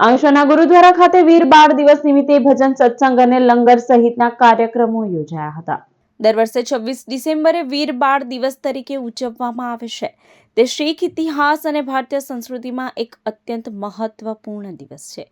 આંશના ગુરુદ્વારા ખાતે વીર બાળ દિવસ નિમિત્તે ભજન સત્સંગ અને લંગર સહિતના કાર્યક્રમો યોજાયા હતા। દર વર્ષે 26 ડિસેમ્બરે વીર બાળ દિવસ તરીકે ઉજવવામાં આવે છે। તે શીખ ઇતિહાસ અને ભારતીય સંસ્કૃતિમાં એક અત્યંત મહત્વપૂર્ણ દિવસ છે।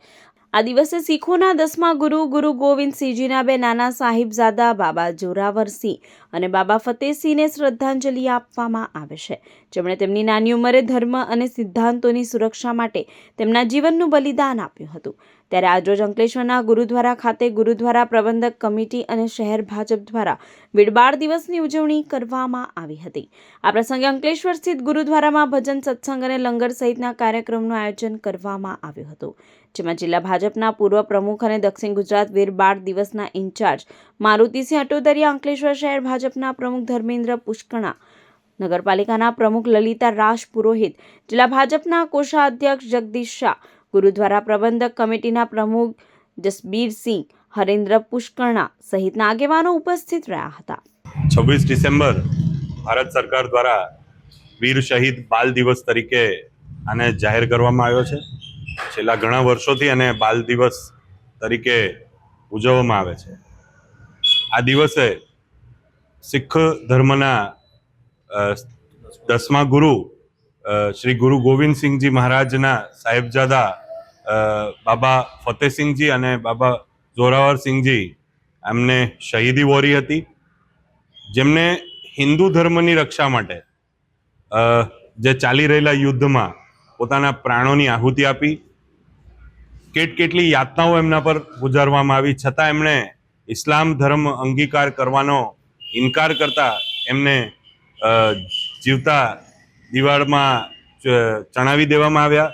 આ દિવસે શીખોના 10મા ગુરુ ગુરુ ગોવિંદસિંહજીના બે નાના સાહિબજાદા બાબા જોરાવરસિંહ અને બાબા ફતેહસિંહને શ્રદ્ધાંજલિ આપવામાં આવે છે, જેમણે તેમની નાની ઉંમરે ધર્મ અને સિદ્ધાંતોની સુરક્ષા માટે તેમના જીવનનું બલિદાન આપ્યું હતું। ત્યારે આજરોજ અંકલેશ્વરના ગુરુદ્વારા ખાતે ગુરુદ્વારા પ્રબંધક કમિટી અને શહેર ભાજપ દ્વારા વીર બાળ દિવસની ઉજવણી કરવામાં આવી હતી। આ પ્રસંગે અંકલેશ્વર સ્થિત ગુરુદ્વારામાં ભજન સત્સંગ અને લંગર સહિતના કાર્યક્રમનું આયોજન કરવામાં આવ્યું હતું, જેમાં જિલ્લા ભાજપના પૂર્વ પ્રમુખ અને દક્ષિણ ગુજરાત વીર બાળ દિવસના ઇન્ચાર્જ મારુતિસિંહ અટોદરિયા, અંકલેશ્વર શહેર ભાજપના પ્રમુખ ધર્મેન્દ્ર પુષ્કણા, નગરપાલિકાના પ્રમુખ લલિતા રાજ પુરોહિત, જિલ્લા ભાજપના કોષાધ્યક્ષ જગદીશ શાહ, ગુરુદ્વારા પ્રબંધક કમિટીના પ્રમુખ જસબીરસિંહ, હરેન્દ્ર પુષ્કરણા સહિતના આગેવાનો ઉપસ્થિત રહ્યા હતા। 26 ડિસેમ્બર ભારત સરકાર દ્વારા વીર શહીદ બાલ દિવસ તરીકે આને જાહેર કરવામાં આવ્યો છે। છેલ્લા ઘણા વર્ષોથી અને બાલ દિવસ તરીકે ઉજવવામાં આવે છે। આ દિવસે શીખ ધર્મના 10મા ગુરુ શ્રી ગુરુ ગોવિંદસિંહજી મહારાજના સાહેબજાદા બાબા ફતેહસિંહજી અને બાબા જોરાવરસિંહજી એમને શહીદી વહોરી હતી, જેમને હિન્દુ ધર્મની રક્ષા માટે જે ચાલી રહેલા યુદ્ધમાં પોતાના પ્રાણોની આહુતિ આપી। કેટલી યાતનાઓ એમના પર ગુજારવામાં આવી, છતાં એમણે ઇસ્લામ ધર્મ અંગીકાર કરવાનો ઇનકાર કરતા એમને જીવતા દિવાળમાં ચણાવી દેવામાં આવ્યા।